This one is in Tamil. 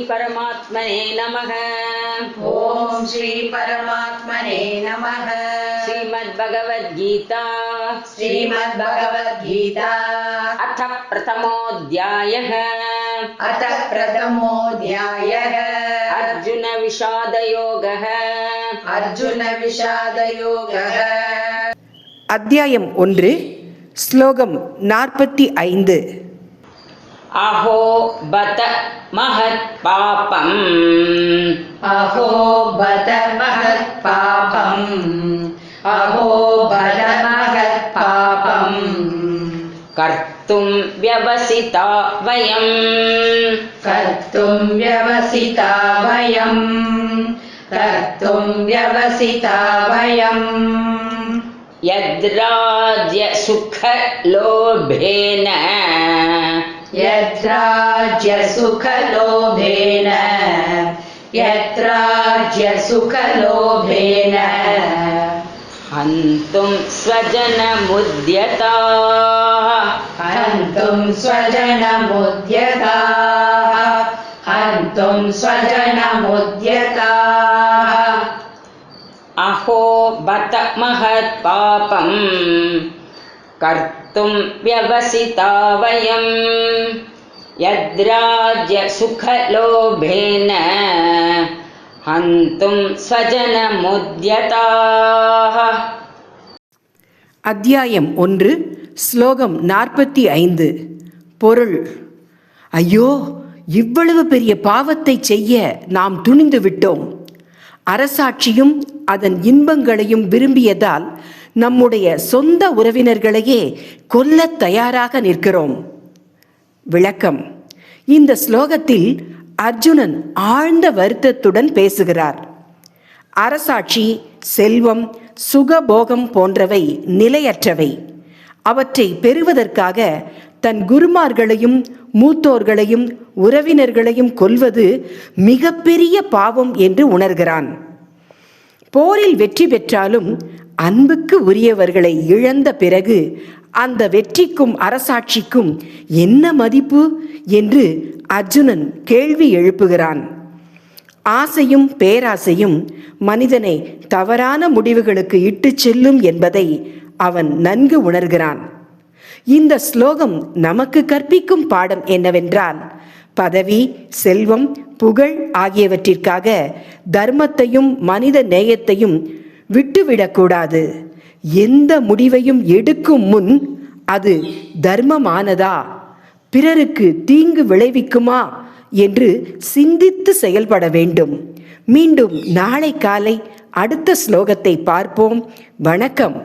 परमात्मने नमः। ओम श्री परमात्मने नमः। श्रीमद्भगवद्गीता अथ प्रथमोऽध्यायः। अर्जुन विषादयोगः। அத்தியாயம் 1 ஸ்லோகம் 45. अहो बत महत् पापम्। कर्तुं व्यवसिता वयम् यद्राज्य सुखलोभेन हन्तुं स्वजनमुद्यताः। अहो बत महत् पापम् कर्तुं व्यवसिता वयम् यद्राज्य सुखलोभेन हन्तुं स्वजनमुद्यताः। அத்தியாயம் 1 ஸ்லோகம் 45. பொருள்: ஐயோ, இவ்வளவு பெரிய பாவத்தை செய்ய நாம் துணிந்து விட்டோம். அரசாட்சியும் அதன் இன்பங்களையும் விரும்பியதால் நம்முடைய சொந்த உறவினர்களையே கொல்ல தயாராக நிற்கிறோம். விளக்கம்: இந்த ஸ்லோகத்தில் அர்ஜுனன் ஆழ்ந்த வருத்தத்துடன் பேசுகிறார். அரசாட்சி, செல்வம், சுகபோகம் போன்றவை நிலையற்றவை. அவற்றை பெறுவதற்காக தன் குருமார்களையும் மூத்தோர்களையும் உறவினர்களையும் கொல்வது மிகப்பெரிய பாவம் என்று உணர்கிறான். போரில் வெற்றி பெற்றாலும் அன்புக்கு உரியவர்களை இழந்த பிறகு அந்த வெற்றிக்கும் அரசாட்சிக்கும் என்ன மதிப்பு என்று அர்ஜுனன் கேள்வி எழுப்புகிறான். ஆசையும் பேராசையும் மனிதனை தவறான முடிவுகளுக்கு இட்டுச் செல்லும் என்பதை அவன் நன்கு உணர்கிறான். இந்த ஸ்லோகம் நமக்கு கற்பிக்கும் பாடம் என்னவென்றால், பதவி, செல்வம், புகழ் ஆகியவற்றிற்காக தர்மத்தையும் மனித நேயத்தையும் விட்டுவிடக்கூடாது. எந்த முடிவையும் எடுக்கும் முன் அது தர்மமானதா, பிறருக்கு தீங்கு விளைவிக்குமா என்று சிந்தித்து செயல்பட வேண்டும். மீண்டும் நாளை காலை அடுத்த ஸ்லோகத்தை பார்ப்போம். வணக்கம்.